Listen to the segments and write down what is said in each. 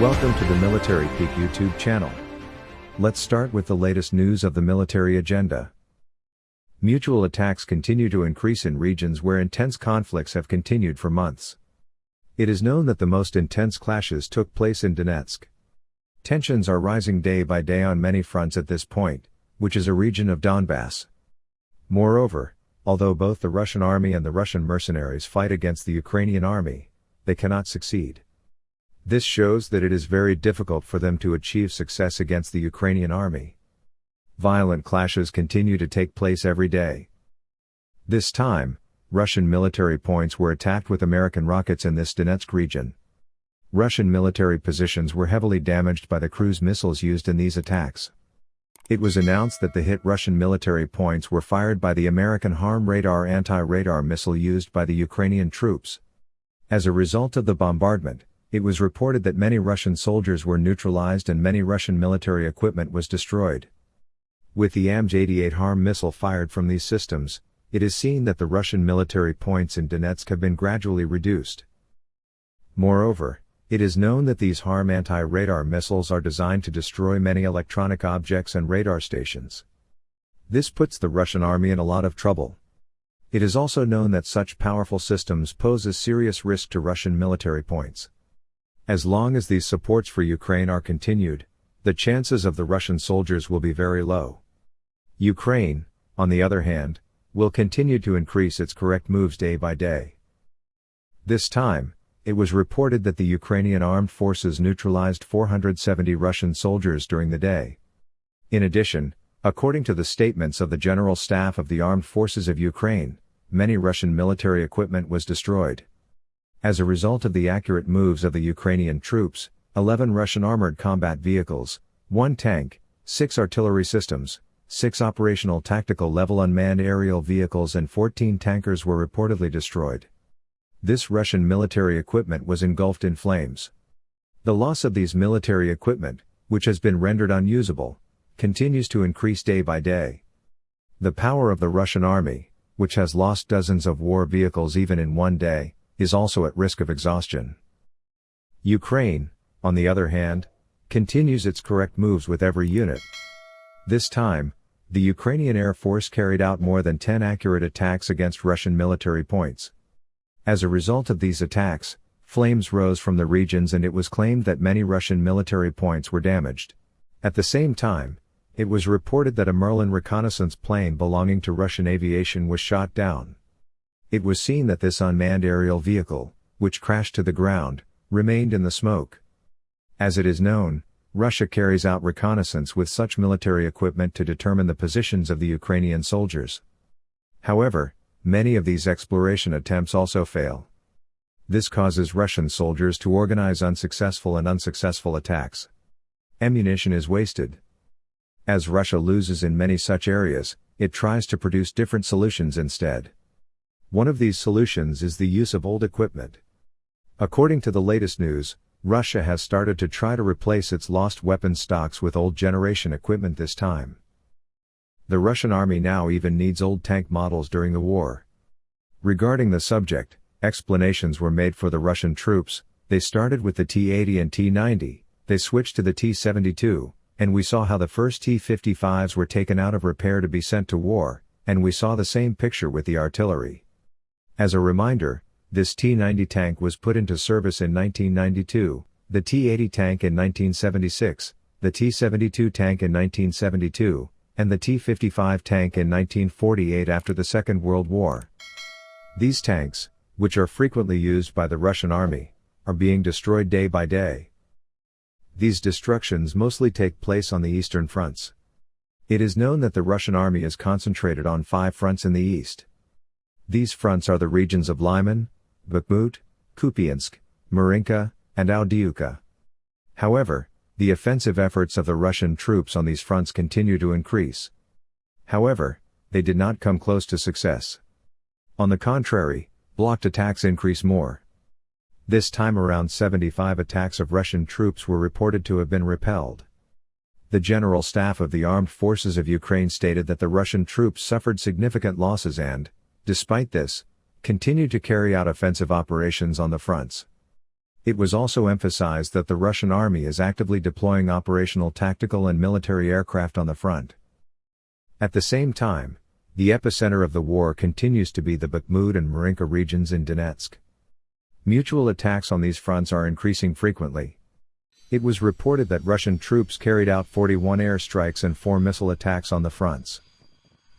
Welcome to the Military Peak YouTube channel. Let's start with the latest news of the military agenda. Mutual attacks continue to increase in regions where intense conflicts have continued for months. It is known that the most intense clashes took place in Donetsk. Tensions are rising day by day on many fronts at this point, which is a region of Donbass. Moreover, although both the Russian army and the Russian mercenaries fight against the Ukrainian army, they cannot succeed. This shows that it is very difficult for them to achieve success against the Ukrainian army. Violent clashes continue to take place every day. This time, Russian military points were attacked with American rockets in this Donetsk region. Russian military positions were heavily damaged by the cruise missiles used in these attacks. It was announced that the hit Russian military points were fired by the American HARM radar anti-radar missile used by the Ukrainian troops. As a result of the bombardment, it was reported that many Russian soldiers were neutralized and many Russian military equipment was destroyed. With the AMJ-88 HARM missile fired from these systems, it is seen that the Russian military points in Donetsk have been gradually reduced. Moreover, it is known that these HARM anti-radar missiles are designed to destroy many electronic objects and radar stations. This puts the Russian army in a lot of trouble. It is also known that such powerful systems pose a serious risk to Russian military points. As long as these supports for Ukraine are continued, the chances of the Russian soldiers will be very low. Ukraine, on the other hand, will continue to increase its correct moves day by day. This time, it was reported that the Ukrainian armed forces neutralized 470 Russian soldiers during the day. In addition, according to the statements of the General Staff of the Armed Forces of Ukraine, many Russian military equipment was destroyed. As a result of the accurate moves of the Ukrainian troops, 11 Russian armored combat vehicles, 1 tank, 6 artillery systems, 6 operational tactical level unmanned aerial vehicles and 14 tankers were reportedly destroyed. This Russian military equipment was engulfed in flames. The loss of these military equipment, which has been rendered unusable, continues to increase day by day. The power of the Russian army, which has lost dozens of war vehicles even in one day, is also at risk of exhaustion. Ukraine, on the other hand, continues its correct moves with every unit. This time, the Ukrainian Air Force carried out more than 10 accurate attacks against Russian military points. As a result of these attacks, flames rose from the regions and it was claimed that many Russian military points were damaged. At the same time, it was reported that a Merlin reconnaissance plane belonging to Russian aviation was shot down. It was seen that this unmanned aerial vehicle, which crashed to the ground, remained in the smoke. As it is known, Russia carries out reconnaissance with such military equipment to determine the positions of the Ukrainian soldiers. However, many of these exploration attempts also fail. This causes Russian soldiers to organize unsuccessful attacks. Ammunition is wasted. As Russia loses in many such areas, it tries to produce different solutions instead. One of these solutions is the use of old equipment. According to the latest news, Russia has started to try to replace its lost weapons stocks with old generation equipment this time. The Russian army now even needs old tank models during the war. Regarding the subject, explanations were made for the Russian troops. They started with the T-80 and T-90, they switched to the T-72, and we saw how the first T-55s were taken out of repair to be sent to war, and we saw the same picture with the artillery. As a reminder, this T-90 tank was put into service in 1992, the T-80 tank in 1976, the T-72 tank in 1972, and the T-55 tank in 1948 after the Second World War. These tanks, which are frequently used by the Russian army, are being destroyed day by day. These destructions mostly take place on the eastern fronts. It is known that the Russian army is concentrated on 5 fronts in the east. These fronts are the regions of Lyman, Bakhmut, Kupiansk, Marinka, and Avdiivka. However, the offensive efforts of the Russian troops on these fronts continue to increase. However, they did not come close to success. On the contrary, blocked attacks increase more. This time around 75 attacks of Russian troops were reported to have been repelled. The General Staff of the Armed Forces of Ukraine stated that the Russian troops suffered significant losses and, despite this, continued to carry out offensive operations on the fronts. It was also emphasized that the Russian army is actively deploying operational tactical and military aircraft on the front. At the same time, the epicenter of the war continues to be the Bakhmut and Marinka regions in Donetsk. Mutual attacks on these fronts are increasing frequently. It was reported that Russian troops carried out 41 airstrikes and 4 missile attacks on the fronts.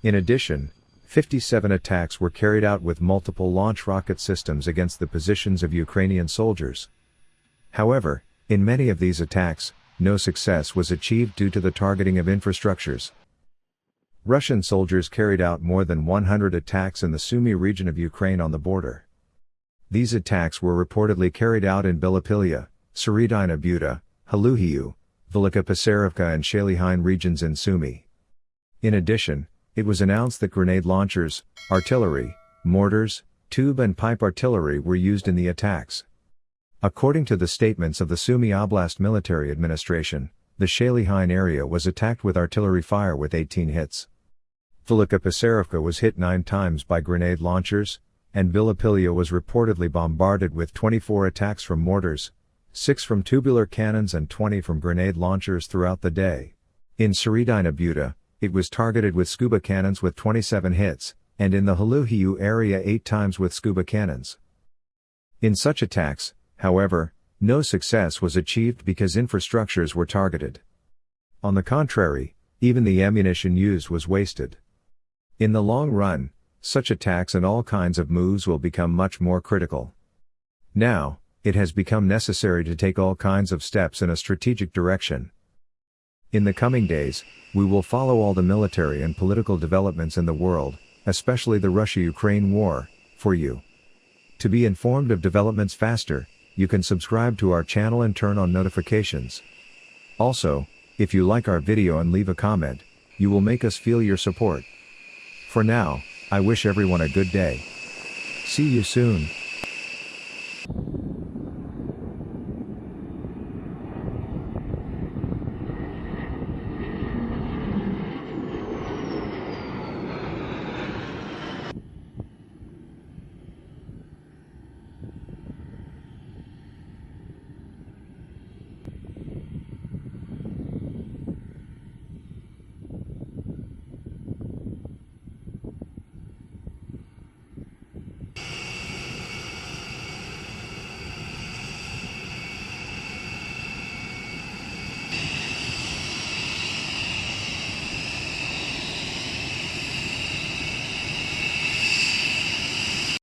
In addition, 57 attacks were carried out with multiple launch rocket systems against the positions of Ukrainian soldiers. However, in many of these attacks, no success was achieved due to the targeting of infrastructures. Russian soldiers carried out more than 100 attacks in the Sumy region of Ukraine on the border. These attacks were reportedly carried out in Bilopilya, Serydyna Buta, Haluhiu, Velika Pisarivka and Shalyhine regions in Sumy. In addition, it was announced that grenade launchers, artillery, mortars, tube and pipe artillery were used in the attacks. According to the statements of the Sumy Oblast Military Administration, the Shalyhine area was attacked with artillery fire with 18 hits. Velika Pisarivka was hit 9 times by grenade launchers, and Bilopilya was reportedly bombarded with 24 attacks from mortars, 6 from tubular cannons and 20 from grenade launchers throughout the day. In Serydyna Buta, it was targeted with scuba cannons with 27 hits, and in the Haluhiu area 8 times with scuba cannons. In such attacks, however, no success was achieved because infrastructures were targeted. On the contrary, even the ammunition used was wasted. In the long run, such attacks and all kinds of moves will become much more critical. Now, it has become necessary to take all kinds of steps in a strategic direction. In the coming days, we will follow all the military and political developments in the world, especially the Russia-Ukraine war, for you. To be informed of developments faster, you can subscribe to our channel and turn on notifications. Also, if you like our video and leave a comment, you will make us feel your support. For now, I wish everyone a good day. See you soon.